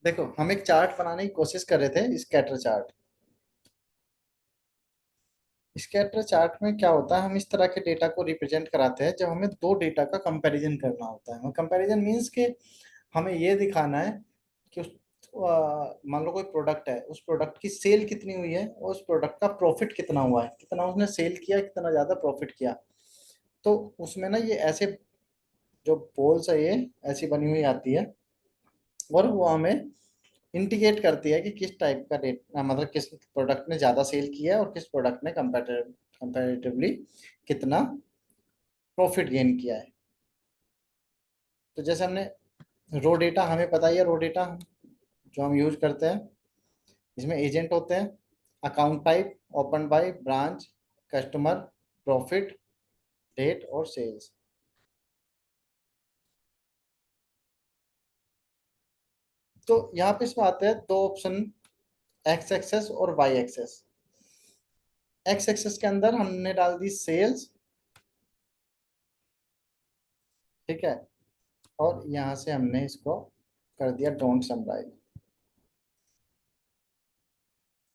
देखो, हम एक चार्ट बनाने की कोशिश कर रहे थे, स्कैटर चार्ट। स्कैटर चार्ट में क्या होता है, हम इस तरह के डेटा को रिप्रेजेंट कराते हैं जब हमें दो डेटा का कंपैरिजन करना होता है। कंपैरिजन मीन्स कि हमें ये दिखाना है कि मान लो कोई प्रोडक्ट है, उस प्रोडक्ट की सेल कितनी हुई है और उस प्रोडक्ट का प्रॉफिट कितना हुआ है, कितना उसने सेल किया, कितना ज्यादा प्रॉफिट किया। तो उसमें ना ये ऐसे जो पोल्स है, ये ऐसी बनी हुई आती है और वो हमें इंडिकेट करती है कि किस टाइप का डेटा, मतलब किस प्रोडक्ट ने ज़्यादा सेल किया है और किस प्रोडक्ट ने कंपैरेटिवली कितना प्रॉफिट गेन किया है। तो जैसे हमने रो डेटा, हमें पता ही है रो डेटा जो हम यूज करते हैं, इसमें एजेंट होते हैं, account type, open by, branch, customer, profit, date और सेल्स। तो यहाँ पे इसमें आते हैं दो ऑप्शन, एक्स एक्सेस और वाई एक्सेस। एक्स एक्सेस के अंदर हमने डाल दी सेल्स, ठीक है, और यहाँ से हमने इसको कर दिया डोंट समराइज।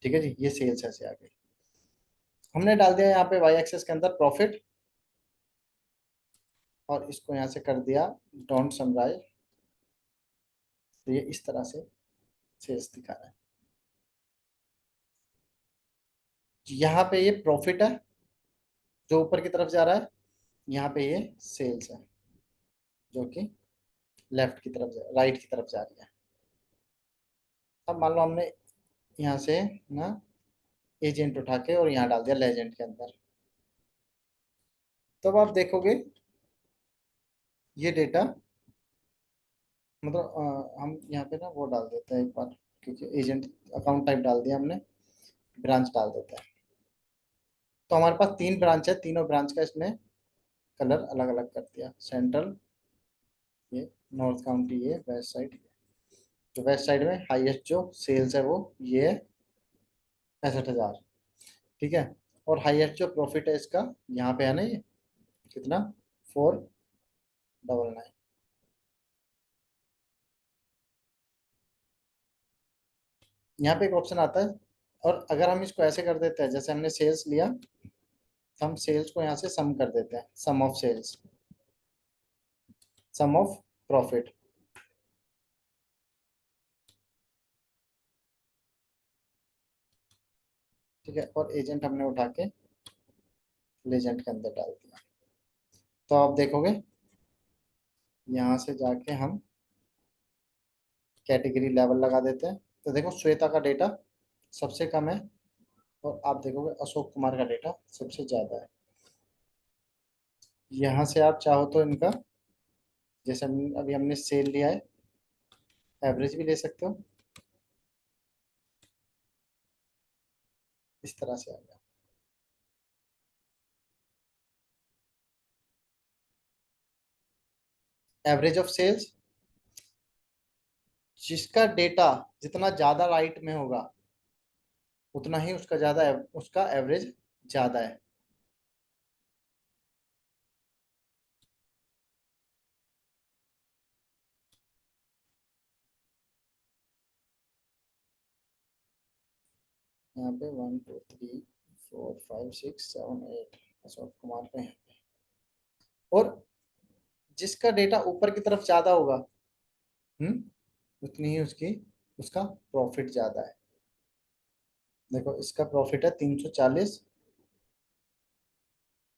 ठीक है जी, ये सेल्स ऐसे आ गई। हमने डाल दिया यहाँ पे वाई एक्सेस के अंदर प्रॉफिट, और इसको यहाँ से कर दिया डोंट समराइज। तो ये इस तरह से सेल्स दिखा रहा है। यहाँ पे ये प्रॉफिट है जो ऊपर की तरफ जा रहा है, यहाँ पे ये सेल्स है जो कि लेफ्ट की तरफ राइट की तरफ जा रही है। अब मान लो हमने यहाँ से ना एजेंट उठा के और यहाँ डाल दिया लेजेंड के अंदर, तब आप देखोगे ये डेटा, मतलब हम यहाँ पे ना वो डाल देते हैं एक बार, क्योंकि एजेंट अकाउंट टाइप डाल दिया हमने, ब्रांच डाल देते हैं। तो हमारे पास तीन ब्रांच है, तीनों ब्रांच का इसने कलर अलग अलग कर दिया। सेंट्रल ये, नॉर्थ काउंटी ये, वेस्ट साइड ये। तो वेस्ट साइड में हाईएस्ट जो सेल्स है वो ये है 65,000, ठीक है। और हाईएस्ट जो प्रॉफिट है इसका यहाँ पे है ना, ये कितना, 499। यहाँ पे एक ऑप्शन आता है, और अगर हम इसको ऐसे कर देते हैं जैसे हमने सेल्स लिया, तो हम सेल्स को यहाँ से सम कर देते हैं, sum of sales, sum of profit, ठीक है। और एजेंट हमने उठा के लेजेंड के अंदर डाल दिया। तो आप देखोगे यहाँ से जाके हम कैटेगरी लेवल लगा देते हैं, तो देखो श्वेता का डेटा सबसे कम है, और आप देखोगे अशोक कुमार का डेटा सबसे ज़्यादा है। यहाँ से आप चाहो तो इनका, जैसे अभी हमने सेल लिया है, एवरेज भी ले सकते हो, इस तरह से आ गया एवरेज ऑफ सेल्स। जिसका डेटा जितना ज़्यादा राइट में होगा उतना ही उसका ज़्यादा, उसका एवरेज ज़्यादा है। यहाँ पे 1 2 3 4 5 6 7 8 अशोक कुमार का है। और जिसका डेटा ऊपर की तरफ ज़्यादा होगा, हम्म, उतनी ही उसकी, उसका प्रॉफिट ज़्यादा है। देखो इसका प्रॉफिट है 340,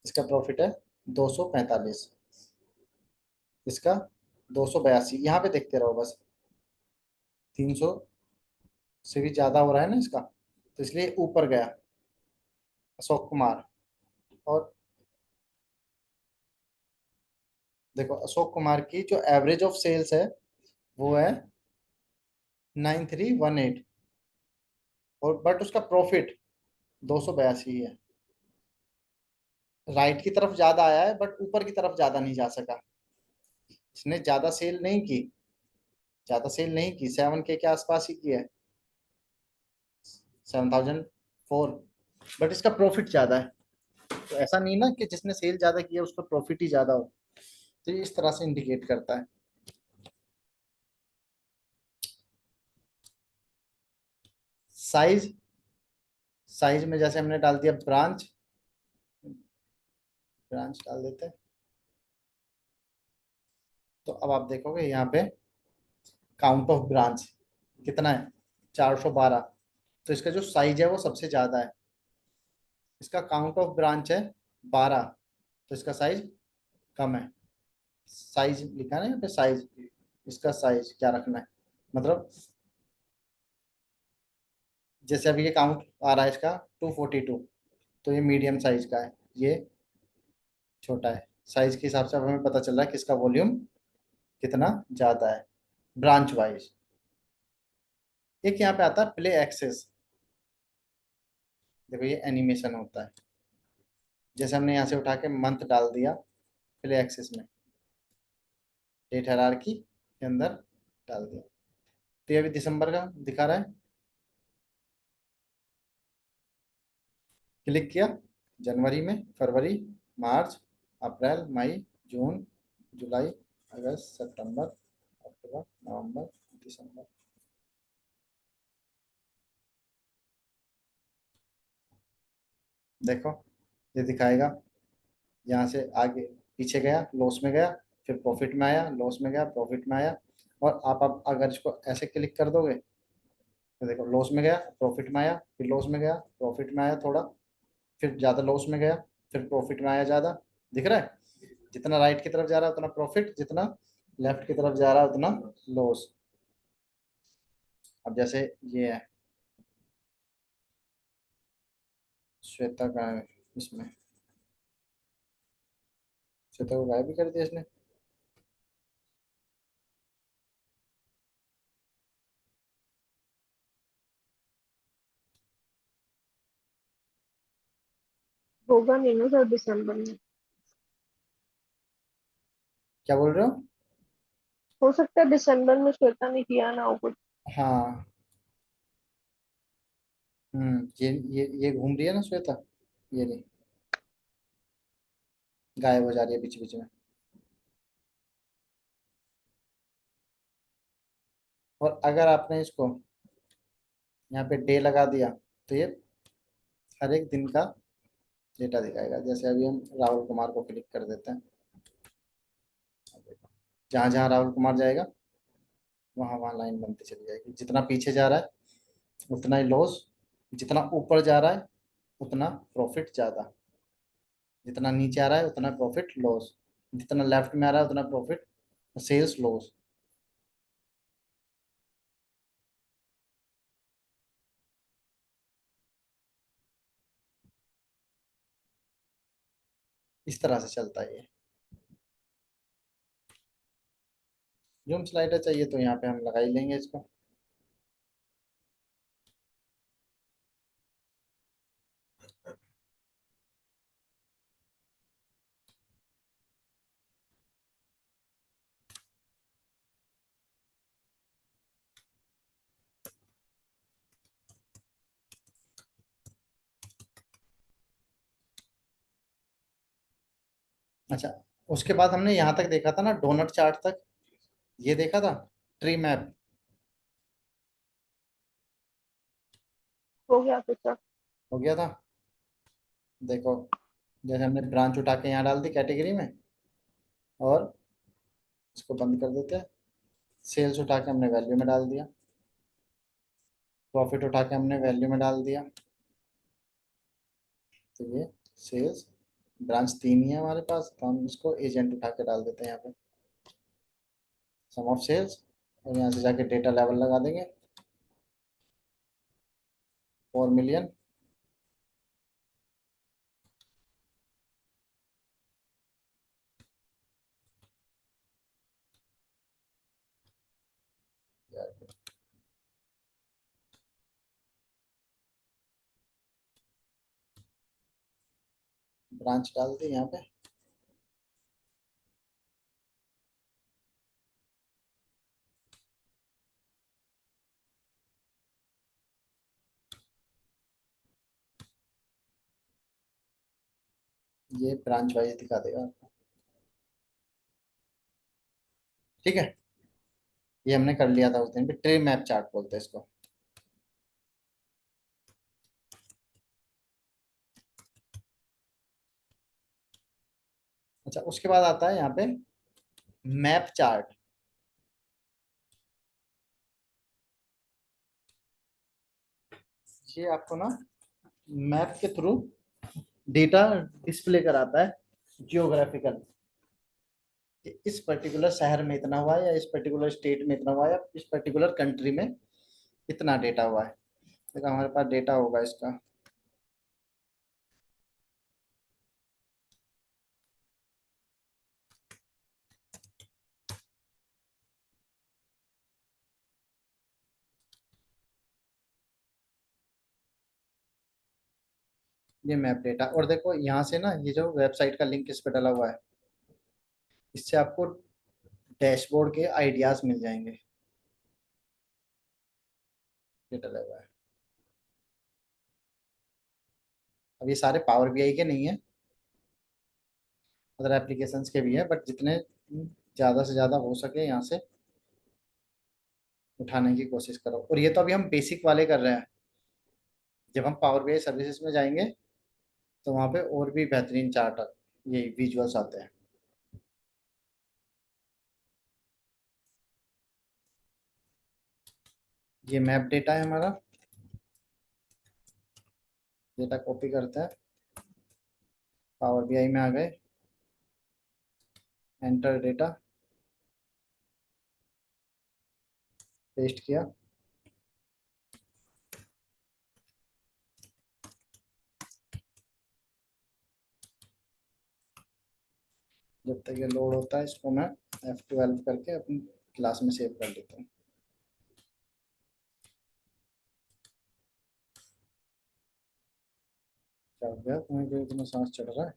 इसका प्रॉफिट है 245, इसका 282। यहाँ पे देखते रहो बस, 300 से भी ज़्यादा हो रहा है ना इसका, तो इसलिए ऊपर गया अशोक कुमार। और देखो अशोक कुमार की जो एवरेज ऑफ सेल्स है वो है 9318, और बट उसका प्रॉफिट 282 है। राइट की तरफ ज्यादा आया है बट ऊपर की तरफ ज्यादा नहीं जा सका। इसने ज्यादा सेल नहीं की, ज्यादा सेल नहीं की, 7K के आसपास ही की है, 7004, बट इसका प्रॉफिट ज्यादा है। तो ऐसा नहीं ना कि जिसने सेल ज्यादा किया उसका प्रॉफिट ही ज्यादा हो। तो ये इस तरह से इंडिकेट करता है। साइज, साइज में जैसे हमने डाल दिया ब्रांच, ब्रांच डाल देते हैं। तो अब आप देखोगे यहाँ पे काउंट ऑफ ब्रांच कितना है, 412। तो इसका जो साइज है वो सबसे ज्यादा है। इसका काउंट ऑफ ब्रांच है 12, तो इसका साइज कम है। साइज लिखा है ना यहाँ पे, साइज, इसका साइज क्या रखना है, मतलब जैसे अभी ये काउंट आ रहा है इसका 242, तो ये मीडियम साइज का है, ये छोटा है। साइज के हिसाब से अब हमें पता चल रहा है कि इसका वॉल्यूम कितना ज्यादा है ब्रांच वाइज। एक यहाँ पे आता है प्ले एक्सेस। देखो ये एनिमेशन होता है, जैसे हमने यहाँ से उठा के मंथ डाल दिया प्ले एक्सेस में, डेट हायरार्की के अंदर डाल दिया, तो ये अभी दिसंबर का दिखा रहा है। क्लिक किया, जनवरी में, फरवरी, मार्च, अप्रैल, मई, जून, जुलाई, अगस्त, सितंबर, अक्टूबर, नवंबर, दिसंबर। देखो ये दिखाएगा, यहाँ से आगे पीछे गया, लॉस में गया, फिर प्रॉफिट में आया, लॉस में गया, प्रॉफिट में आया। और आप अब अगर इसको ऐसे क्लिक कर दोगे तो देखो लॉस में गया, प्रॉफिट में आया, फिर लॉस में गया, प्रॉफिट में आया थोड़ा, फिर ज्यादा लॉस में गया, फिर प्रॉफिट में आया ज्यादा। दिख रहा है, जितना राइट की तरफ जा रहा है उतना प्रॉफिट, जितना लेफ्ट की तरफ जा रहा है उतना लॉस। अब जैसे ये है, श्वेता का है इसमें, श्वेता को गायब भी कर दिया इसने। होगा नहीं ना सर दिसंबर में। क्या बोल रहे हो? हो सकता है दिसंबर में श्वेता ने किया ना हो कुछ। हाँ। ये घूम रही है ना श्वेता, ये नहीं, गायब हो जा रही है बीच बीच में। और अगर आपने इसको यहाँ पे डे लगा दिया तो ये हर एक दिन का डेटा दिखाएगा। जैसे अभी हम राहुल कुमार को क्लिक कर देते हैं, जहां जहां राहुल कुमार जाएगा वहां वहां लाइन बनती चली जाएगी। जितना पीछे जा रहा है उतना ही लॉस, जितना ऊपर जा रहा है उतना प्रॉफिट ज्यादा, जितना नीचे आ रहा है उतना प्रॉफिट लॉस, जितना लेफ्ट में आ रहा है उतना प्रॉफिट सेल्स लॉस। इस तरह से चलता है ये। जूम स्लाइडर चाहिए तो यहाँ पे हम लगा ही लेंगे इसको। अच्छा, उसके बाद हमने यहाँ तक देखा था ना, डोनट चार्ट तक, ये देखा था, ट्री मैप। हो गया फिर सर। हो गया था। देखो जैसे हमने ब्रांच उठा के यहाँ डाल दी कैटेगरी में, और इसको बंद कर देते हैं। सेल्स उठा के हमने वैल्यू में डाल दिया, प्रॉफिट उठा के हमने वैल्यू में डाल दिया। तो ये सेल्स, ब्रांच तीन ही है हमारे पास, तो हम इसको एजेंट उठा के डाल देते हैं यहाँ पे, सम ऑफ सेल्स। और यहाँ से जाके डेटा लेवल लगा देंगे, 4 मिलियन। ब्रांच डाल दी यहाँ पे। ये ब्रांच वाइज दिखा देगा आपको। ठीक है, ये हमने कर लिया था उस दिन भी, ट्री मैप चार्ट बोलते हैं इसको। अच्छा, उसके बाद आता है यहाँ पे मैप चार्ट। ये आपको ना मैप के थ्रू डेटा डिस्प्ले कराता है, जियोग्राफिकल, कि इस पर्टिकुलर शहर में इतना हुआ है, या इस पर्टिकुलर स्टेट में इतना हुआ है, या इस पर्टिकुलर कंट्री में इतना डेटा हुआ है। देखो हमारे पास डेटा होगा इसका। ये मैप डेटा, और देखो यहाँ से ना ये जो वेबसाइट का लिंक इस पे डला हुआ है, इससे आपको डैशबोर्ड के आइडियाज मिल जाएंगे। ये डला हुआ है। अब ये सारे पावर बीआई के नहीं है, अदर एप्लीकेशंस के भी है, बट जितने ज़्यादा से ज़्यादा हो सके यहाँ से उठाने की कोशिश करो। और ये तो अभी हम बेसिक वाले कर रहे हैं। जब हम पावर बीआई सर्विसेज में जाएंगे तो वहाँ पे और भी बेहतरीन चार्ट, ये विजुअल्स आते हैं। ये मैप डेटा है हमारा। डेटा कॉपी करते हैं, पावर बीआई में आ गए, एंटर डेटा, पेस्ट किया। जब तक ये लोड होता है, इसको मैं F12 करके अपनी क्लास में सेव कर लेता हूँ। क्या हो गया तुम्हें, जो इतना सांस चढ़ रहा है?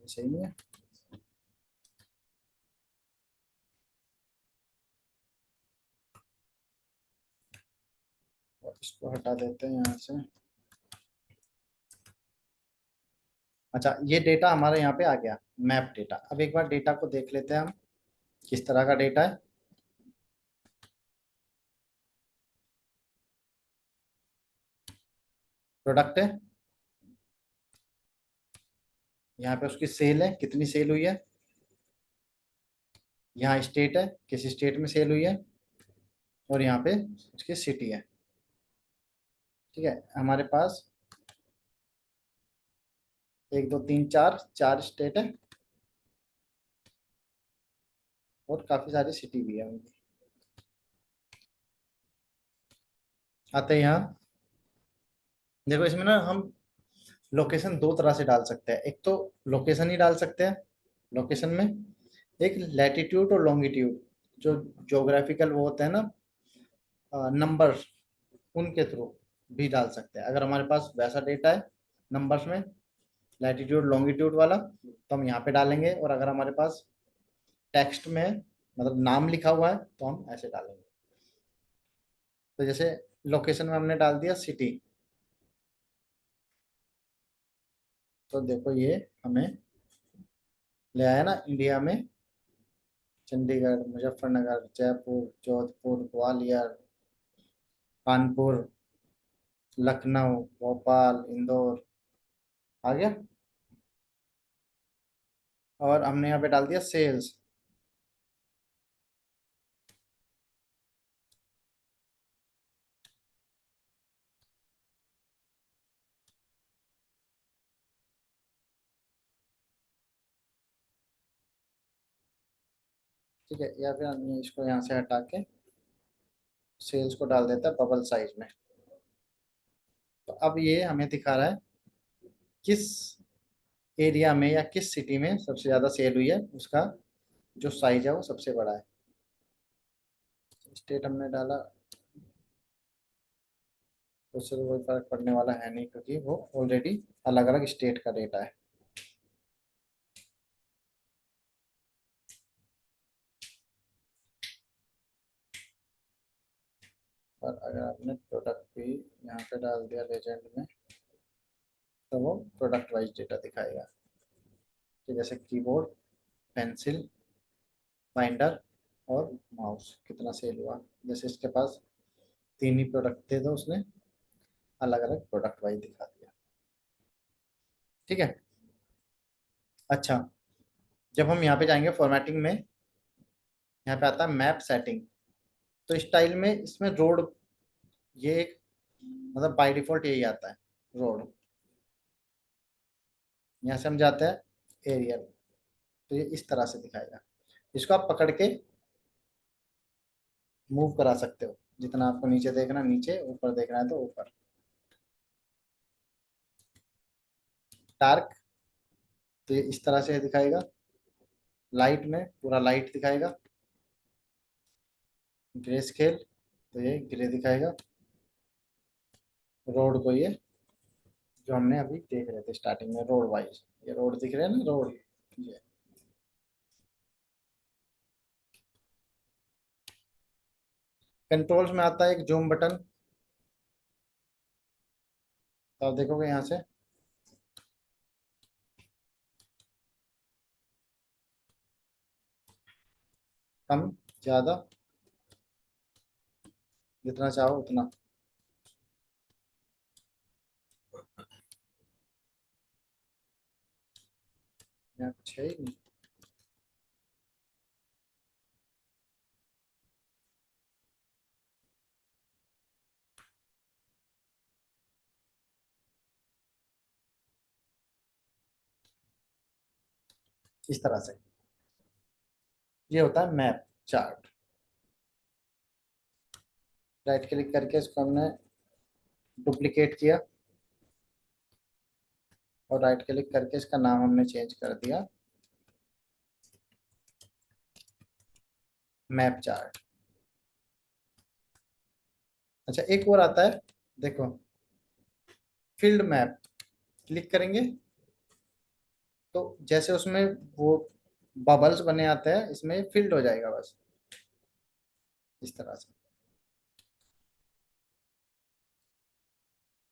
सही नहीं है। और इसको हटा देते हैं यहाँ से। अच्छा, ये डेटा हमारे यहाँ पे आ गया, मैप डेटा। अब एक बार डेटा को देख लेते हैं हम, किस तरह का डेटा है। प्रोडक्ट है, यहाँ पे उसकी सेल है, कितनी सेल हुई है। यहाँ स्टेट है, किस स्टेट में सेल हुई है। और यहाँ पे उसकी सिटी है। ठीक है, हमारे पास एक दो तीन चार, चार स्टेट है और काफी सारी सिटी भी है उनकी। आते हैं यहाँ। देखो इसमें ना हम लोकेशन दो तरह से डाल सकते हैं। एक तो लोकेशन ही डाल सकते हैं, लोकेशन में एक लैटिट्यूड और लॉन्गिट्यूड, जो ज्योग्राफिकल वो होते हैं ना, नंबर, उनके थ्रू भी डाल सकते हैं। अगर हमारे पास वैसा डेटा है नंबर्स में, लैटिट्यूड लॉन्गिट्यूड वाला, तो हम यहाँ पे डालेंगे। और अगर हमारे पास टेक्स्ट में है, मतलब नाम लिखा हुआ है, तो हम ऐसे डालेंगे। तो जैसे लोकेशन में हमने डाल दिया सिटी, तो देखो ये हमें ले आया ना इंडिया में, चंडीगढ़, मुजफ्फरनगर, जयपुर, जोधपुर, ग्वालियर, कानपुर, लखनऊ, भोपाल, इंदौर, आ गया। और हमने यहाँ पे डाल दिया सेल्स। ठीक है, या फिर हम इसको यहाँ से हटा के सेल्स को डाल देता है बबल साइज में। तो अब ये हमें दिखा रहा है किस एरिया में या किस सिटी में सबसे ज़्यादा सेल हुई है, उसका जो साइज है वो सबसे बड़ा है। स्टेट हमने डाला तो उससे तो कोई फर्क पड़ने वाला है नहीं, क्योंकि वो ऑलरेडी अलग अलग स्टेट का डेटा है। और अगर आपने प्रोडक्ट भी यहाँ पे डाल दिया लेजेंड में, तो वो प्रोडक्ट वाइज डेटा दिखाएगा कि जैसे कीबोर्ड, पेंसिल, बाइंडर और माउस कितना सेल हुआ। जैसे इसके पास तीन ही प्रोडक्ट थे, तो उसने अलग अलग प्रोडक्ट वाइज दिखा दिया। ठीक है। अच्छा, जब हम यहाँ पे जाएंगे फॉर्मेटिंग में, यहाँ पे आता है मैप सेटिंग। तो स्टाइल में इसमें रोड, ये एक मतलब बाय डिफॉल्ट यही आता है, रोड। यहाँ से हम जाते हैं एरियल, तो ये इस तरह से दिखाएगा। इसको आप पकड़ के मूव करा सकते हो, जितना आपको नीचे देखना है नीचे, ऊपर देखना है तो ऊपर। डार्क, तो ये इस तरह से दिखाएगा। लाइट में पूरा लाइट दिखाएगा। ग्रे स्केल, तो ये ग्रे दिखाएगा। रोड को ये, जो हमने अभी देख रहे थे स्टार्टिंग में रोड वाइज, ये रोड दिख रहे हैं ना, रोड ये। कंट्रोल्स में आता है एक जूम बटन, तो आप देखोगे यहाँ से कम ज़्यादा, जितना चाहो उतना। यहाँ कुछ है ही नहीं। इस तरह से ये होता है मैप चार्ट। राइट क्लिक करके इसको हमने डुप्लीकेट किया, और राइट क्लिक करके इसका नाम हमने चेंज कर दिया मैप चार्ट। अच्छा, एक और आता है, देखो, फील्ड मैप। क्लिक करेंगे तो जैसे उसमें वो बबल्स बने आते हैं, इसमें फिल्ड हो जाएगा बस, इस तरह से।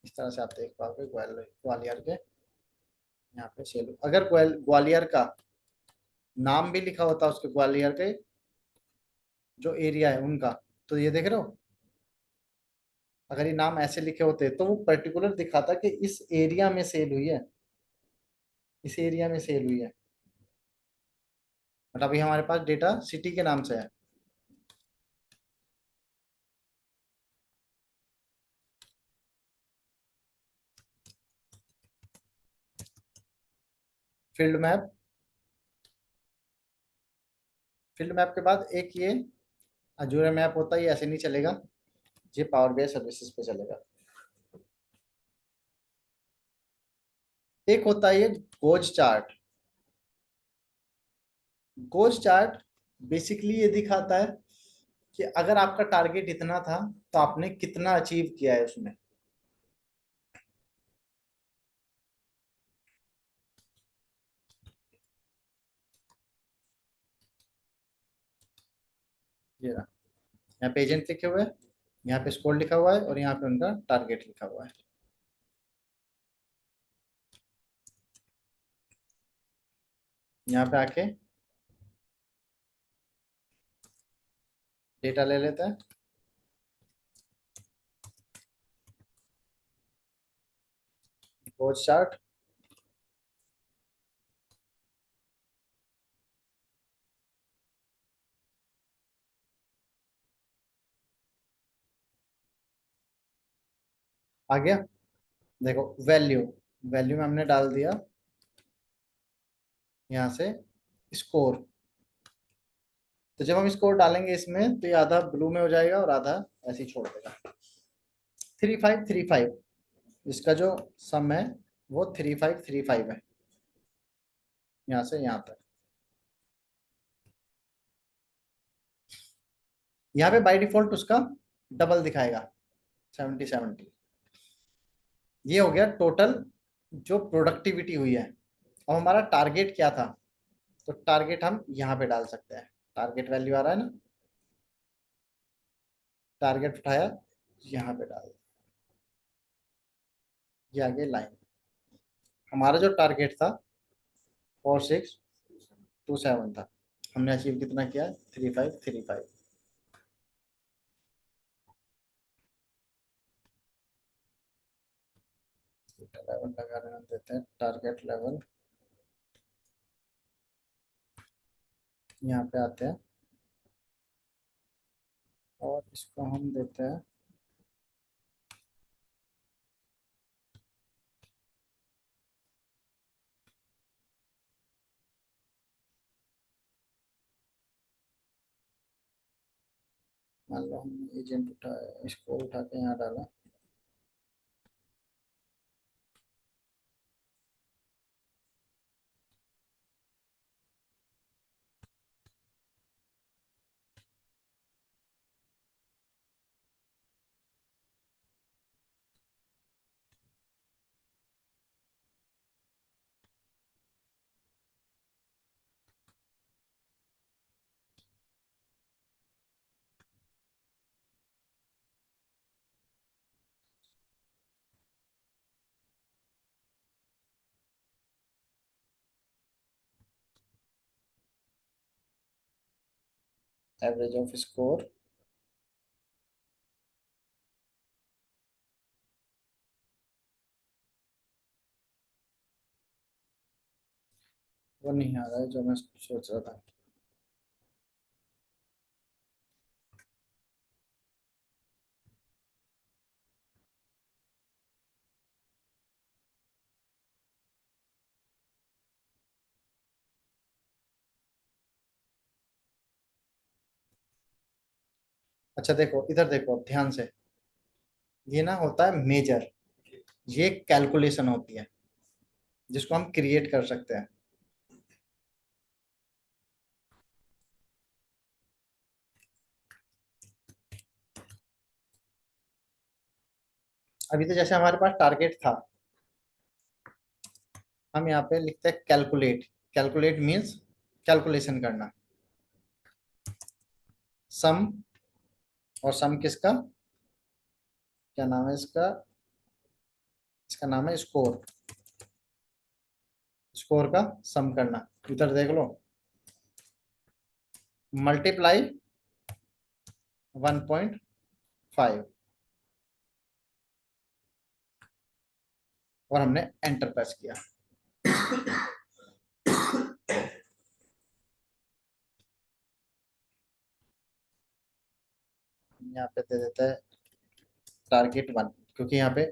इस तरह से आप देख पाओगे ग्वालियर के यहाँ पे सेलू। अगर ग्वालियर का नाम भी लिखा होता उसके, ग्वालियर के जो एरिया है उनका, तो ये देख रहे हो, अगर ये नाम ऐसे लिखे होते तो वो पर्टिकुलर दिखाता कि इस एरिया में सेल हुई है, इस एरिया में सेल हुई है। बट अभी हमारे पास डेटा सिटी के नाम से है। फील्ड मैप, फील्ड मैप के बाद एक ये अजूरा मैप होता है, ये ऐसे नहीं चलेगा, ये पावर बीआई सर्विसेज पे चलेगा। एक होता है ये goes chart. Goes chart basically ये दिखाता है कि अगर आपका टारगेट इतना था तो आपने कितना अचीव किया है उसमें। ये रहा, यहाँ पे एजेंट लिखे हुए हैं, यहाँ पे स्कोर लिखा हुआ है, और यहाँ पे उनका टारगेट लिखा हुआ है। यहाँ पे आके डेटा ले लेते हैं। गोज चार्ट, आ गया। देखो वैल्यू, वैल्यू में हमने डाल दिया यहाँ से स्कोर। तो जब हम स्कोर डालेंगे इसमें, तो ये आधा ब्लू में हो जाएगा और आधा ऐसे ही छोड़ देगा। 3535, इसका जो सम है वो 3535 है, यहाँ से यहाँ तक। यहाँ पे बाय डिफॉल्ट उसका डबल दिखाएगा, 7070। ये हो गया टोटल जो प्रोडक्टिविटी हुई है। अब हमारा टारगेट क्या था, तो टारगेट हम यहाँ पे डाल सकते हैं। टारगेट वैल्यू आ रहा है ना, टारगेट उठाया, यहाँ पे डाल, ये आगे लाइन। हमारा जो टारगेट था 4627 था, हमने अचीव कितना किया, 3535। लेवल लगाने देते हैं, टारगेट लेवल यहाँ पे आते हैं और इसको हम देते हैं मान लो हम एजेंट उठा, इसको उठा के यहाँ डाला। एवरेज ऑफ स्कोर, वो नहीं आ रहा है जो मैं सोच रहा था। अच्छा देखो इधर, देखो ध्यान से, ये ना होता है मेजर, ये कैलकुलेशन होती है जिसको हम क्रिएट कर सकते हैं। अभी तो जैसे हमारे पास टारगेट था, हम यहाँ पे लिखते हैं कैलकुलेट। कैलकुलेट मीन्स कैलकुलेशन करना। सम, और सम किसका, क्या नाम है इसका, इसका नाम है स्कोर। स्कोर का सम करना, इधर देख लो, मल्टीप्लाई 1.5, और हमने एंटर प्रेस किया। यहाँ पे दे देता है टारगेट 1, क्योंकि यहाँ पे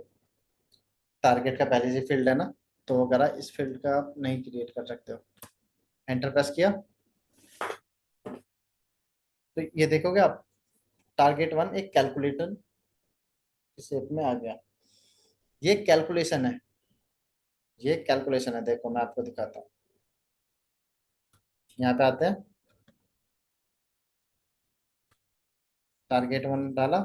टारगेट का पहले से फील्ड है ना, तो अगर इस फील्ड का आप नहीं क्रिएट कर सकते हो। एंटर प्रेस किया तो ये देखोगे आप, टारगेट 1 एक कैलकुलेटर की शेप में आ गया। ये कैलकुलेशन है, ये कैलकुलेशन है, देखो मैं आपको दिखाता हूँ। यहाँ पे आते हैं, टारगेट 1 डाला,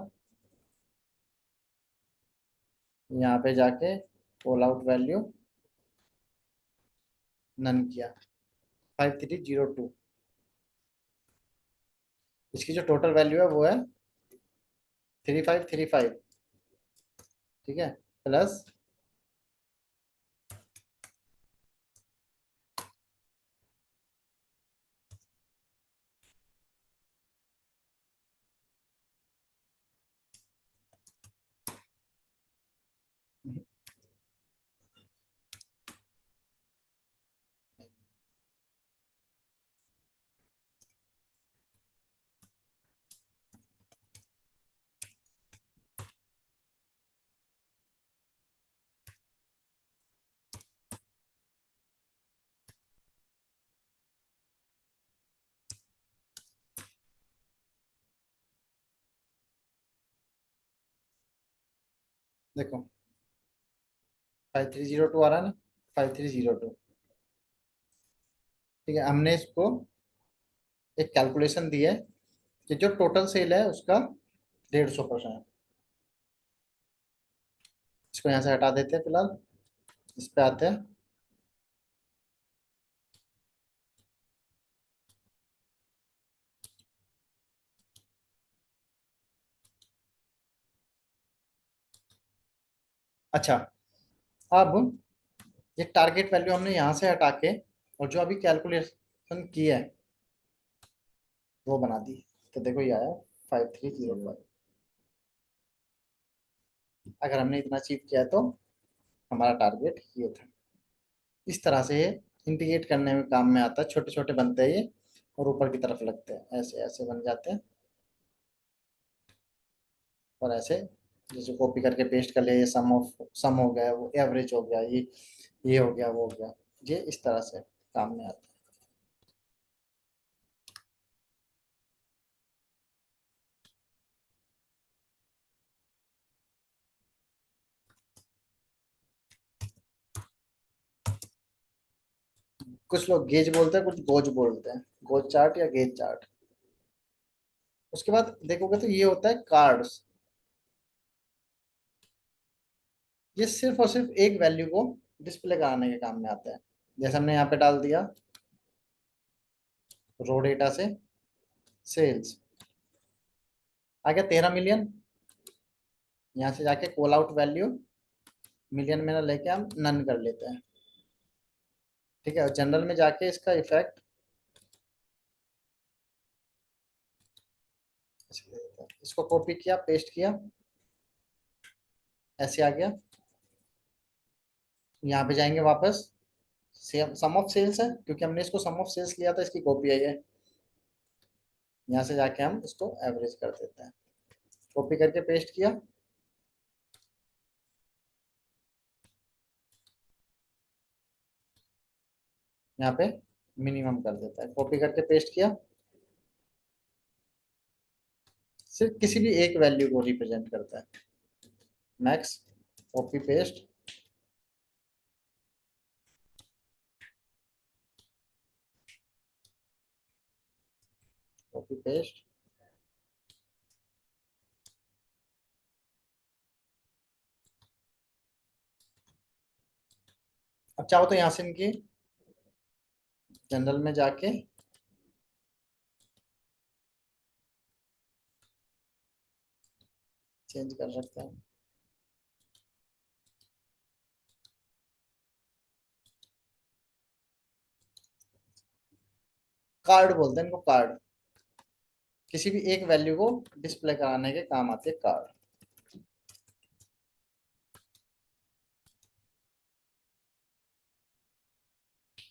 यहाँ पे जाके कॉल आउट वैल्यू नन किया, 5302। इसकी जो टोटल वैल्यू है वो है 3535, ठीक है, प्लस देखो 5302 आ रहा है ना, 5302, ठीक है। हमने इसको एक कैलकुलेशन दी है कि जो टोटल सेल है उसका 150%। इसको यहाँ से हटा देते हैं फिलहाल, इस पे आते हैं। अच्छा, अब ये टारगेट वैल्यू हमने यहाँ से हटा के, और जो अभी कैलकुलेशन की है वो बना दी, तो देखो ये आया 5305। अगर हमने इतना अचीव किया है तो हमारा टारगेट ये था। इस तरह से ये इंटीग्रेट करने में काम में आता है, छोटे छोटे बनते हैं ये और ऊपर की तरफ लगते हैं, ऐसे ऐसे बन जाते हैं। और ऐसे जैसे कॉपी करके पेस्ट कर लिया, ये सम हो गया, वो एवरेज हो गया, ये हो गया, वो हो गया, ये इस तरह से काम में आता है। कुछ लोग गेज बोलते हैं, कुछ गोज बोलते हैं, गोज चार्ट या गेज चार्ट। उसके बाद देखोगे तो ये होता है कार्ड्स। ये सिर्फ और सिर्फ एक वैल्यू को डिस्प्ले कराने के काम में आते हैं। जैसे हमने यहाँ पे डाल दिया रो डेटा से सेल्स, आ गया 13 मिलियन। यहाँ से जाके कॉल आउट वैल्यू मिलियन में ना लेके हम नन कर लेते हैं। ठीक है, और जनरल में जाके इसका इफेक्ट इसको कॉपी किया, पेस्ट किया, ऐसे आ गया। यहाँ पे जाएंगे वापस, सेम सम ऑफ सेल्स है क्योंकि हमने इसको सम ऑफ सेल्स लिया था, इसकी कॉपी है ये। यहाँ से जाके हम इसको एवरेज कर देते हैं, कॉपी करके पेस्ट किया, यहाँ पे मिनिमम कर देता है, कॉपी करके पेस्ट किया। सिर्फ किसी भी एक वैल्यू को रिप्रेजेंट करता है। Max, copy paste, copy paste. अब चाहो तो यहाँ से इनकी जनरल में जाके चेंज कर सकते हैं। कार्ड बोलते हैं इनको, कार्ड। किसी भी एक वैल्यू को डिस्प्ले कराने के काम आते हैं कार्ड।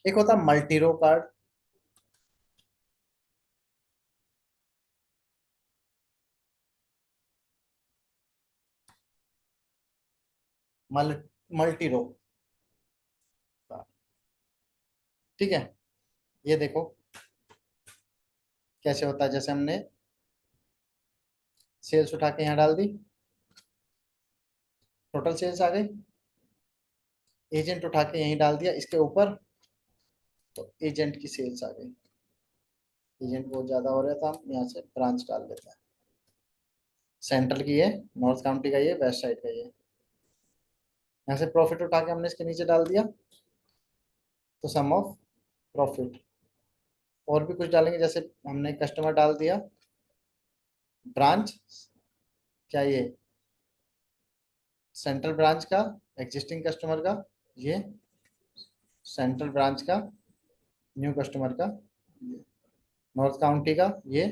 एक होता है मल्टी रो कार्ड। मल मल्टी रो कार्ड। ठीक है, ये देखो कैसे होता है। जैसे हमने सेल्स उठा के यहाँ डाल दी, टोटल सेल्स आ गई। एजेंट उठा के यहीं डाल दिया इसके ऊपर, तो एजेंट की सेल्स आ गई। एजेंट बहुत ज्यादा हो रहा था, हम यहाँ से ब्रांच डाल देते हैं। सेंट्रल की है, नॉर्थ काउंटी का ये, वेस्ट साइड का ये। यहाँ से प्रॉफिट उठा के हमने इसके नीचे डाल दिया, तो सम ऑफ प्रॉफिट। और भी कुछ डालेंगे, जैसे हमने कस्टमर डाल दिया, ब्रांच क्या ये सेंट्रल ब्रांच का, एग्जिस्टिंग कस्टमर का ये, सेंट्रल ब्रांच का न्यू कस्टमर का ये, नॉर्थ काउंटी का ये,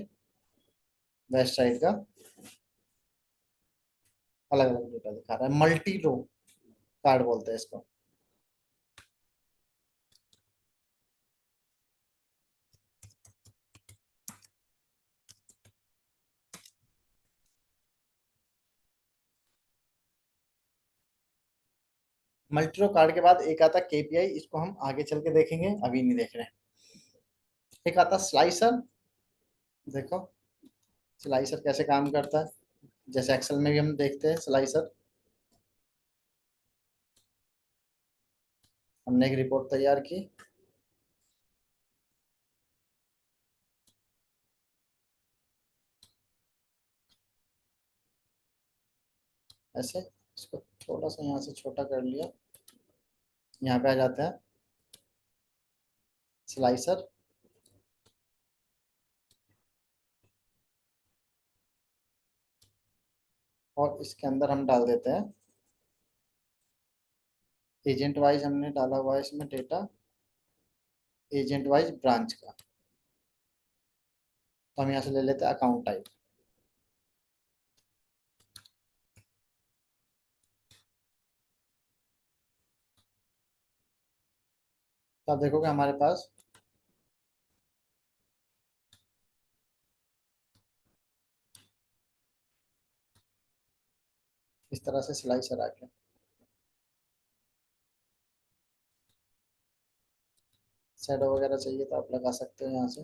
वेस्ट साइड का। अलग अलग डेटा दिखा रहा है, मल्टी रो कार्ड बोलते हैं इसको। मल्टी रो कार्ड के बाद एक आता केपीआई, इसको हम आगे चल के देखेंगे, अभी नहीं देख रहे हैं। एक आता स्लाइसर। देखो स्लाइसर कैसे काम करता है, जैसे एक्सेल में भी हम देखते हैं स्लाइसर। हमने एक रिपोर्ट तैयार की, ऐसे इसको थोड़ा सा यहाँ से छोटा कर लिया, यहाँ पे आ जाता है स्लाइसर। और इसके अंदर हम डाल देते हैं एजेंट वाइज, हमने डाला हुआ है इसमें डेटा एजेंट वाइज ब्रांच का। तो हम यहाँ से ले लेते हैं अकाउंट टाइप। तो आप देखोगे हमारे पास इस तरह से स्लाइसर आ गया। शेडो वगैरह चाहिए तो आप लगा सकते हो यहाँ से।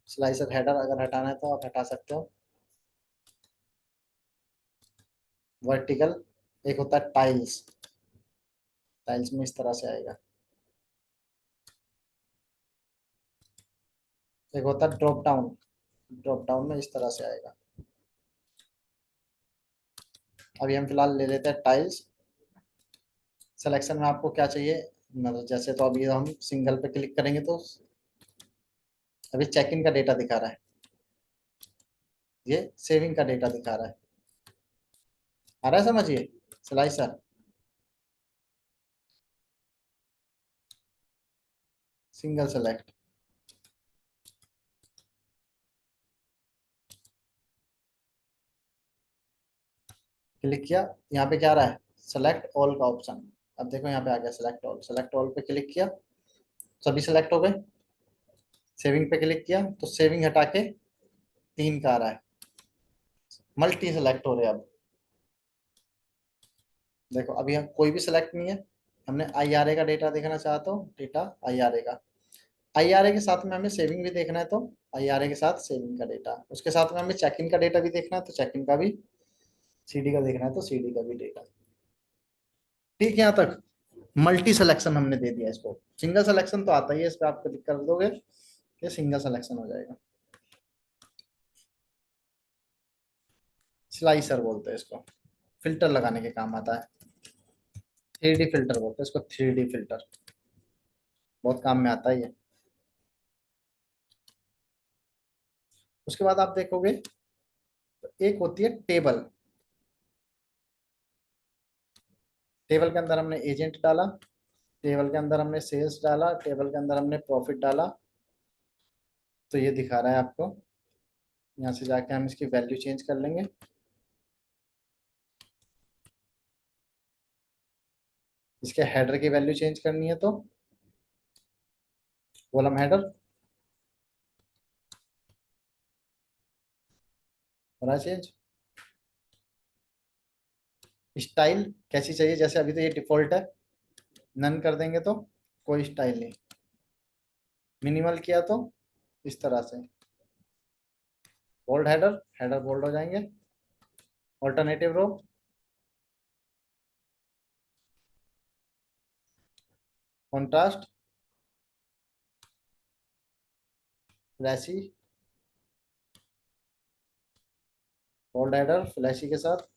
स्लाइसर हेडर अगर हटाना है तो आप हटा सकते हो। वर्टिकल, एक होता है टाइल्स, टाइल्स में इस तरह से आएगा। एक होता है ड्रॉप डाउन, ड्रॉप डाउन में इस तरह से आएगा। अभी हम फिलहाल ले लेते हैं टाइल्स। सिलेक्शन में आपको क्या चाहिए, मतलब जैसे तो अभी हम सिंगल पे क्लिक करेंगे तो अभी चेक इन का डेटा दिखा रहा है, ये सेविंग का डेटा दिखा रहा है। आ रहा है समझिए, स्लाइसर सिंगल सेलेक्ट क्लिक किया, यहाँ पे क्या आ रहा है, सेलेक्ट ऑल का ऑप्शन। अब देखो यहाँ पे आ गया सेलेक्ट ऑल, सेलेक्ट ऑल पे क्लिक किया, सभी सेलेक्ट हो गए। सेविंग पे क्लिक किया तो सेविंग हटा के 3 का आ रहा है, मल्टी सेलेक्ट हो रहे हैं अब। देखो अभी हम कोई भी सिलेक्ट नहीं है, हमने आईआरए का डेटा देखना चाहता हूँ, डेटा आईआरए का। आईआरए के साथ में हमें सेविंग भी देखना है तो आईआरए के साथ सेविंग का डेटा, उसके साथ में हमें चेक इन का डेटा भी देखना है तो चेक इन का भी, सीडी का देखना है तो सीडी का भी डेटा। ठीक है, यहाँ तक मल्टी सिलेक्शन हमने दे दिया इसको। सिंगल सिलेक्शन तो आता ही है, इस पे आप क्लिक कर दोगे ये सिंगल सिलेक्शन हो जाएगा। स्लाइसर बोलते हैं इसको, फिल्टर लगाने के काम आता है। 3D फिल्टर बोलते हैं इसको, 3D फिल्टर, बहुत काम में आता है ये। उसके बाद आप देखोगे तो एक होती है टेबल। टेबल के अंदर हमने एजेंट डाला, टेबल के अंदर हमने सेल्स डाला, टेबल के अंदर हमने प्रॉफिट डाला, तो ये दिखा रहा है आपको। यहाँ से जाके हम इसकी वैल्यू चेंज कर लेंगे। इसके हेडर की वैल्यू चेंज करनी है तो कॉलम हेडर हो रहा है चेंज। स्टाइल कैसी चाहिए, जैसे अभी तो ये डिफॉल्ट है, नन कर देंगे तो कोई स्टाइल नहीं। मिनिमल किया तो इस तरह से। बोल्ड हेडर, हेडर बोल्ड हो जाएंगे। Alternative row, contrast, flashy, bold header flashy के साथ।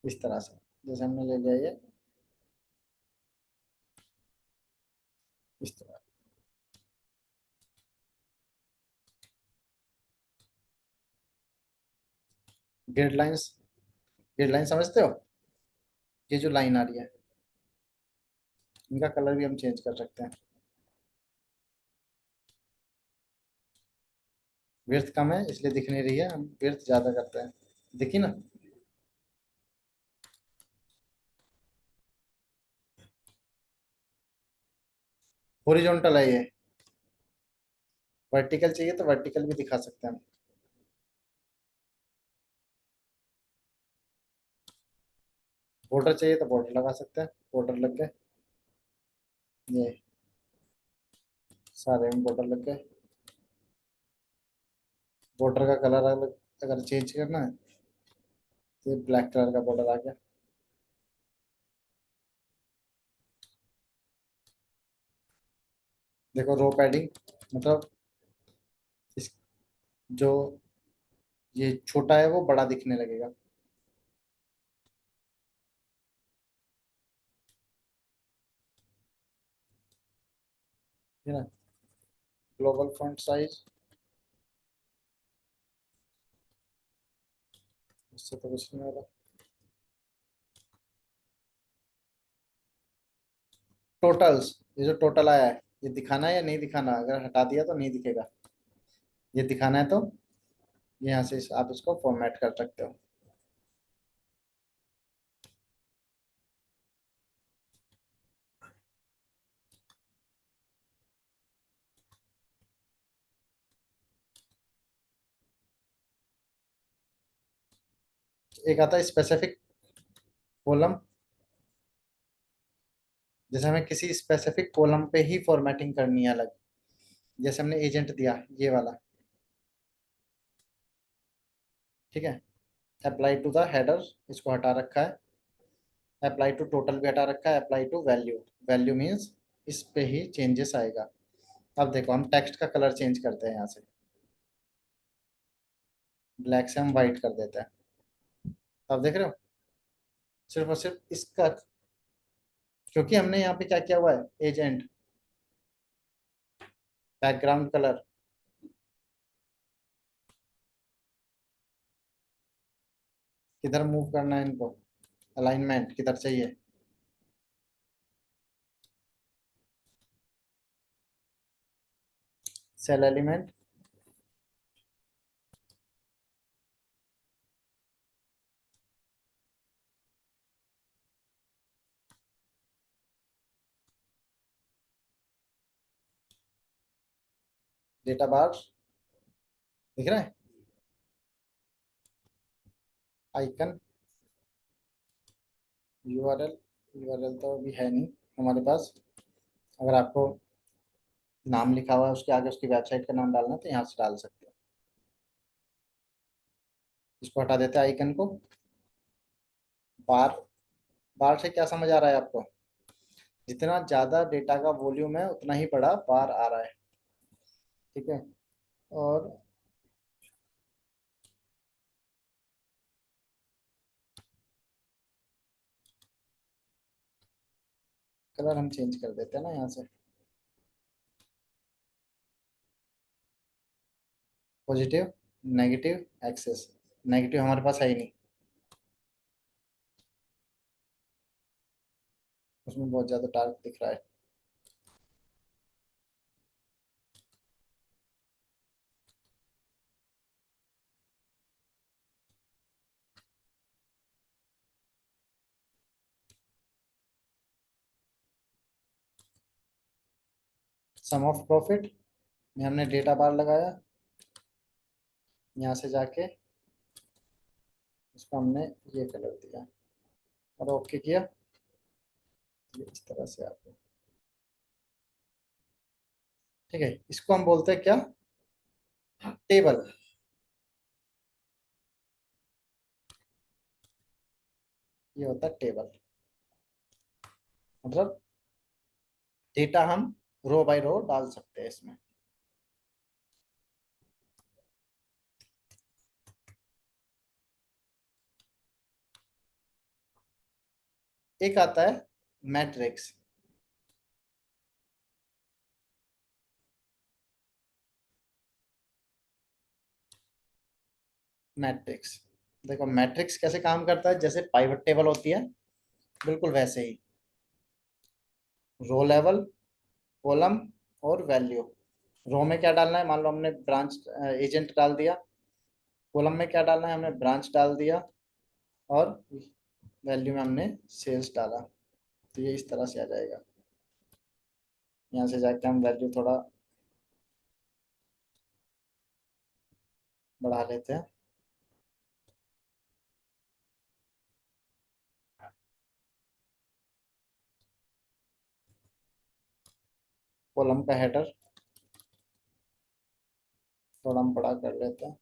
इस तरह से जैसे हमने ले लिया ये, इस तरह। ग्रिड लाइंस, ग्रिड लाइन समझते हो, ये जो लाइन आ रही है इनका कलर भी हम चेंज कर सकते हैं। विड्थ कम है इसलिए दिख नहीं रही है, हम विड्थ ज्यादा करते हैं, दिखी ना। हॉरिजॉन्टल है ये, वर्टिकल चाहिए तो वर्टिकल भी दिखा सकते हैं हम। बॉर्डर चाहिए तो बॉर्डर लगा सकते हैं, बॉर्डर लग गए, ये सारे में बॉर्डर लग गए। बॉर्डर का कलर अलग अगर चेंज करना है तो ब्लैक कलर का बॉर्डर आ गया। देखो रो पैडिंग, मतलब इस जो ये छोटा है वो बड़ा दिखने लगेगा, है ना। ग्लोबल फॉन्ट साइज, इससे तो कुछ नहीं होगा। टोटल्स, ये जो टोटल आया है ये दिखाना है या नहीं दिखाना, अगर हटा दिया तो नहीं दिखेगा। ये दिखाना है तो यहाँ से आप इसको फॉर्मेट कर सकते हो। एक आता है स्पेसिफिक कॉलम, जैसे हमें किसी स्पेसिफिक कॉलम पे ही फॉर्मेटिंग करनी है अलग। जैसे हमने एजेंट दिया ये वाला, ठीक है। अप्लाई टू द हेडर इसको हटा रखा है, अप्लाई टू टोटल भी हटा रखा है, apply to value, value means इस पे ही चेंजेस आएगा। अब देखो हम टेक्स्ट का कलर चेंज करते हैं, यहाँ से ब्लैक से हम वाइट कर देते हैं। अब देख रहे हो, सिर्फ और सिर्फ इसका, क्योंकि हमने यहाँ पे क्या किया हुआ है, एजेंट, बैकग्राउंड कलर, किधर मूव करना है इनको, अलाइनमेंट किधर चाहिए, सेल एलिमेंट, डेटा बार, दिख रहा है, आइकन, यूआरएल, यूआरएल तो अभी है नहीं हमारे पास। अगर आपको नाम लिखा हुआ है उसके आगे उसकी वेबसाइट का नाम डालना है तो यहाँ से डाल सकते हो। इसको हटा देते हैं आइकन को। बार, बार से क्या समझ आ रहा है आपको, जितना ज्यादा डेटा का वॉल्यूम है उतना ही बड़ा बार आ रहा है, ठीक है। और कलर हम चेंज कर देते हैं ना यहाँ से, पॉजिटिव, नेगेटिव, एक्सेस। नेगेटिव हमारे पास है ही नहीं, उसमें बहुत ज्यादा डार्क दिख रहा है। सम ऑफ प्रॉफिट में हमने डेटा बार लगाया, यहाँ से जाके इसको हमने ये कलर दिया और ओके किया। ये इस तरह से आपको, ठीक है। इसको हम बोलते हैं क्या, टेबल। ये होता है टेबल, मतलब डेटा हम रो बाय रो डाल सकते हैं इसमें। एक आता है मैट्रिक्स। मैट्रिक्स, देखो मैट्रिक्स कैसे काम करता है, जैसे पाइवट टेबल होती है बिल्कुल वैसे ही, रो लेवल, कॉलम और वैल्यू। रो में क्या डालना है, मान लो हमने ब्रांच एजेंट डाल दिया, कॉलम में क्या डालना है, हमने ब्रांच डाल दिया, और वैल्यू में हमने सेल्स डाला। तो ये इस तरह से आ जाएगा। यहाँ से जाके हम वैल्यू थोड़ा बढ़ा लेते हैं। कॉलम का हेडर थोड़ा हम बड़ा कर लेते हैं,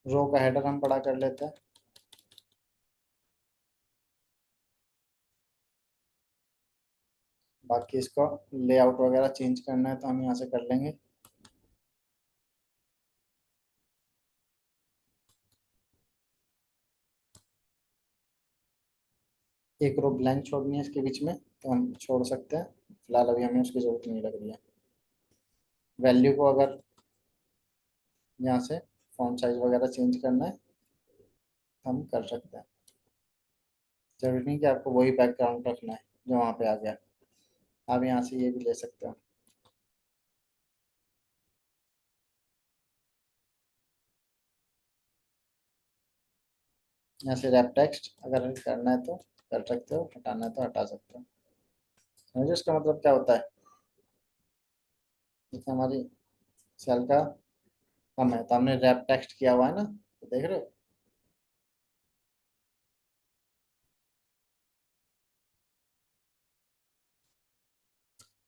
रो का हेडर हम बड़ा कर लेते हैं। बाकी इसको लेआउट वगैरह चेंज करना है तो हम यहाँ से कर लेंगे। एक रो ब्लैंक छोड़नी है इसके बीच में तो हम छोड़ सकते हैं, फिलहाल अभी हमें उसकी जरूरत नहीं लग रही है। वैल्यू को अगर यहाँ से फॉन्ट साइज वगैरह चेंज करना है हम कर सकते हैं, जरूरी नहीं कि आपको वही बैकग्राउंड रखना है जो वहाँ पे आ गया। आप यहाँ से ये भी ले सकते हो। यहाँ से रैप टेक्स्ट अगर करना है तो कर सकते हो, हटाना है तो हटा सकते हो। समझो इसका मतलब क्या होता है। जैसे हमारी सेल का कम है तो हमने रैप टेक्स्ट किया हुआ है ना, तो देख रहे हो।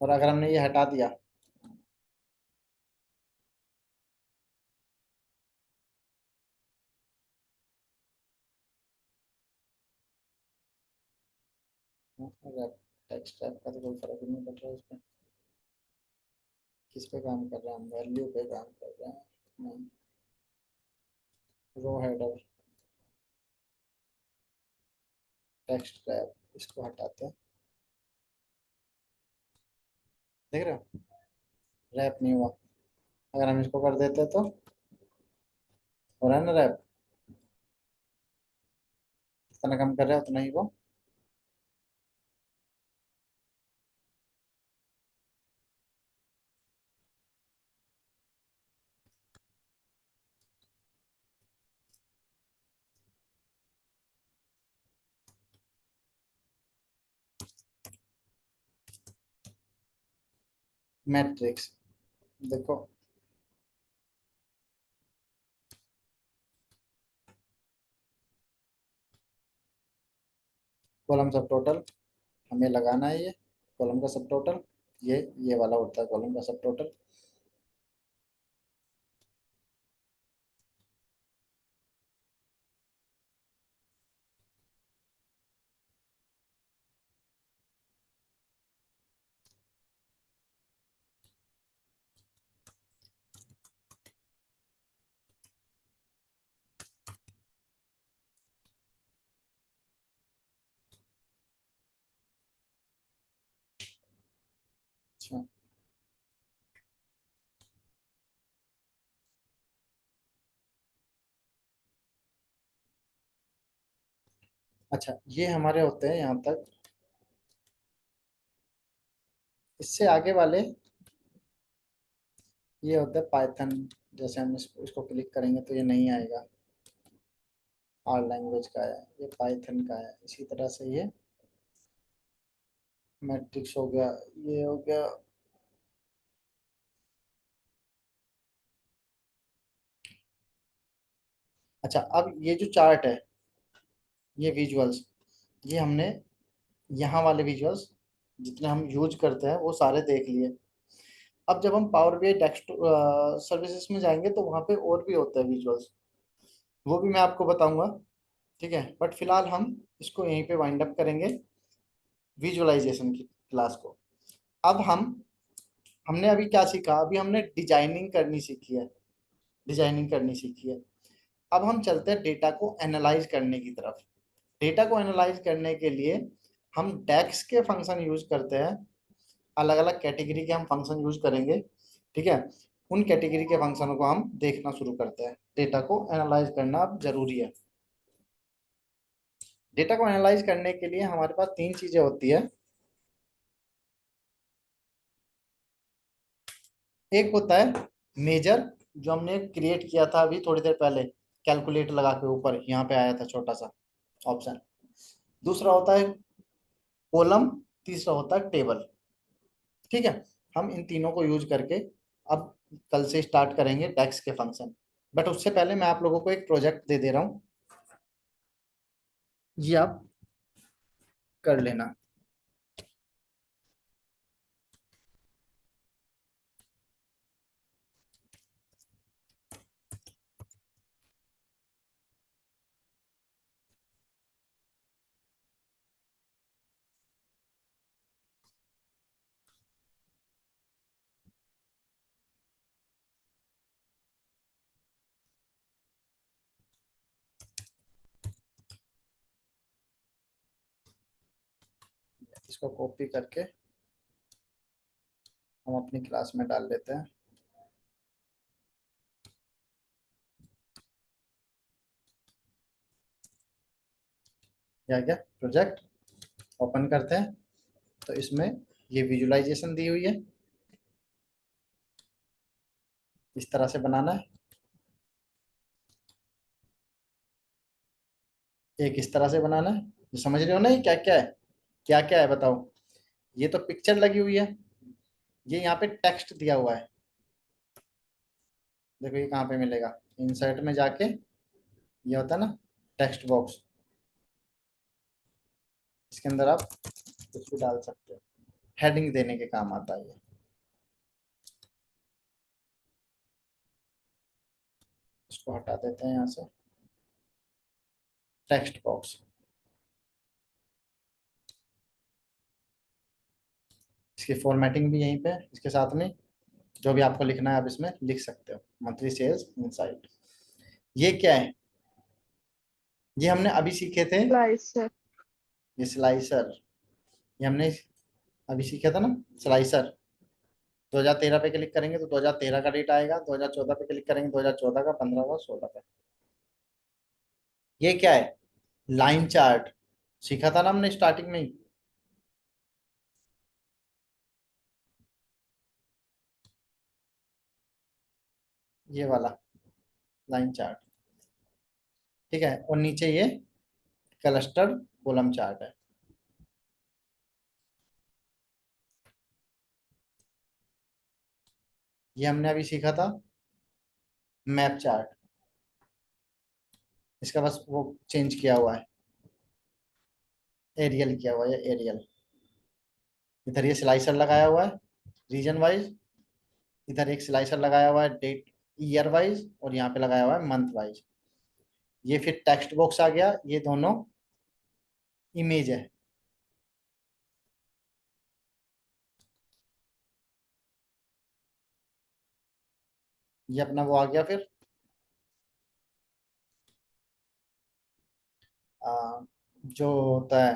और अगर हमने ये हटा दिया, रैप टेक्स्ट रैप का तो कोई फर्क ही नहीं पड़ रहा है उसमें। किस पे काम कर रहे हैं हम, वैल्यू पे काम कर रहे हैं। रो हेडर टेक्स्ट रैप, इसको हटाते हैं। देख रहे हो, रैप नहीं हुआ। अगर हम इसको कर देते तो हो रहा है ना रैप। जितना कम कर रहे हैं उतना ही वो। मैट्रिक्स देखो, कॉलम सब टोटल हमें लगाना है। ये कॉलम का सब टोटल, ये वाला होता है कॉलम का सब टोटल। अच्छा। अच्छा, ये हमारे होते हैं यहाँ तक। इससे आगे वाले ये होता है पाइथन। जैसे हम इसको क्लिक करेंगे तो ये नहीं आएगा। आर लैंग्वेज का है, ये पाइथन का है। इसी तरह से ये मैट्रिक्स हो गया, ये हो गया। अच्छा, अब ये जो चार्ट है, ये विजुअल्स, ये हमने यहाँ वाले विजुअल्स जितने हम यूज करते हैं वो सारे देख लिए। अब जब हम पावर बीआई डेस्क सर्विसेज में जाएंगे तो वहाँ पे और भी होते हैं विजुअल्स, वो भी मैं आपको बताऊंगा। ठीक है, बट फिलहाल हम इसको यहीं पे वाइंड अप करेंगे, विजुअलाइजेशन की क्लास को। अब हमने अभी क्या सीखा, अभी हमने डिजाइनिंग करनी सीखी है। डिजाइनिंग करनी सीखी है। अब हम चलते हैं डेटा को एनालाइज करने की तरफ। डेटा को एनालाइज करने के लिए हम डेक्स के फंक्शन यूज करते हैं। अलग अलग कैटेगरी के हम फंक्शन यूज करेंगे। ठीक है, उन कैटेगरी के फंक्शनों को हम देखना शुरू करते हैं। डेटा को एनालाइज करना अब जरूरी है। डेटा को एनालाइज करने के लिए हमारे पास तीन चीजें होती है। एक होता है मेजर, जो हमने क्रिएट किया था अभी थोड़ी देर पहले, कैलकुलेट लगा के ऊपर यहाँ पे आया था छोटा सा ऑप्शन। दूसरा होता है कॉलम, तीसरा होता है टेबल। ठीक है, हम इन तीनों को यूज करके अब कल से स्टार्ट करेंगे डेक्स के फंक्शन। बट उससे पहले मैं आप लोगों को एक प्रोजेक्ट दे दे रहा हूँ, ये आप कर लेना। इसको कॉपी करके हम अपनी क्लास में डाल लेते हैं। क्या क्या प्रोजेक्ट ओपन करते हैं, तो इसमें ये विजुअलाइजेशन दी हुई है, इस तरह से बनाना है। एक इस तरह से बनाना है, जो समझ रहे हो ना, ये क्या क्या है, क्या क्या है बताओ। ये तो पिक्चर लगी हुई है, ये यहाँ पे टेक्स्ट दिया हुआ है। देखो ये कहाँ पे मिलेगा, इंसर्ट में जाके, ये होता है ना टेक्स्ट बॉक्स, इसके अंदर आप कुछ भी डाल सकते हो, हेडिंग देने के काम आता है ये। इसको हटा देते हैं यहाँ से, टेक्स्ट बॉक्स। इसकी फॉर्मेटिंग भी यहीं पे है, इसके साथ में जो भी आपको लिखना है आप इसमें लिख सकते हो, मंथली सेल्स इनसाइट। ये क्या है, ये हमने अभी सीखे थे, स्लाइसर। ये स्लाइसर, ये हमने अभी सीखा था ना स्लाइसर। 2013 पे क्लिक करेंगे तो 2013 का डेटा आएगा, 2014 पे क्लिक करेंगे 2014 का, 15 का, 16 का। ये क्या है, लाइन चार्ट, सीखा था ना हमने स्टार्टिंग में ही। ये वाला लाइन चार्ट, ठीक है, और नीचे ये क्लस्टर कॉलम चार्ट है। ये हमने अभी सीखा था मैप चार्ट, इसका बस वो चेंज किया हुआ है, एरियल किया हुआ है, एरियल। इधर ये स्लाइसर लगाया हुआ है रीजन वाइज, इधर एक स्लाइसर लगाया हुआ है डेट ईयर वाइज, और यहाँ पे लगाया हुआ है मंथ वाइज। ये फिर टेक्स्ट बॉक्स आ गया, ये दोनों इमेज है। ये अपना वो आ गया फिर जो होता है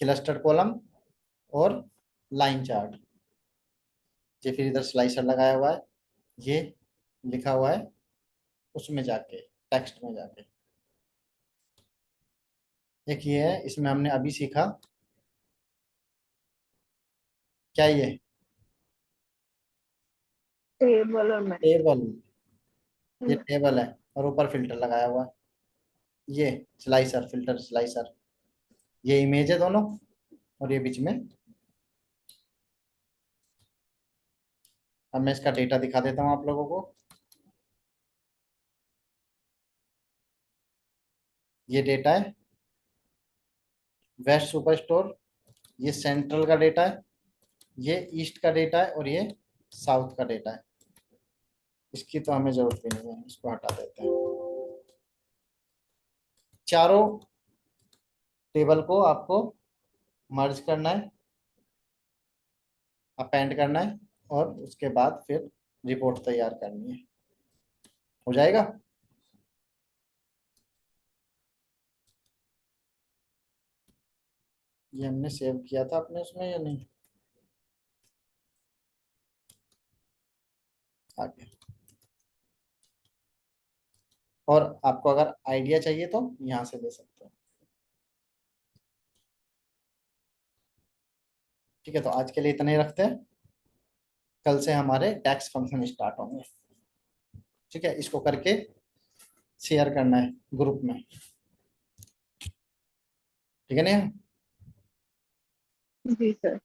क्लस्टर कॉलम और लाइन चार्ट। ये फिर इधर स्लाइसर लगाया हुआ है, ये लिखा हुआ है उसमें जाके, टेक्स्ट में जाके। एक ये है, इसमें हमने अभी सीखा, क्या ये, टेबल और टेबल। ये मैट्रिक्स। टेबल है और ऊपर फिल्टर लगाया हुआ है, ये स्लाइसर, फिल्टर स्लाइसर। ये इमेज है दोनों, और ये बीच में। अब मैं इसका डेटा दिखा देता हूँ आप लोगों को। ये डेटा है वेस्ट सुपर स्टोर, ये सेंट्रल का डेटा है, ये ईस्ट का डेटा है, और ये साउथ का डेटा है। इसकी तो हमें जरूरत भी नहीं है, इसको हटा देते हैं। चारों टेबल को आपको मर्ज करना है, अपेंड करना है, और उसके बाद फिर रिपोर्ट तैयार करनी है। हो जाएगा। ये हमने सेव किया था अपने उसमें या नहीं, आगे। और आपको अगर आइडिया चाहिए तो यहाँ से ले सकते हो। ठीक है, तो आज के लिए इतना ही रखते हैं, कल से हमारे टैक्स फंक्शन स्टार्ट होंगे। ठीक है, इसको करके शेयर करना है ग्रुप में। ठीक है ना। जी सर।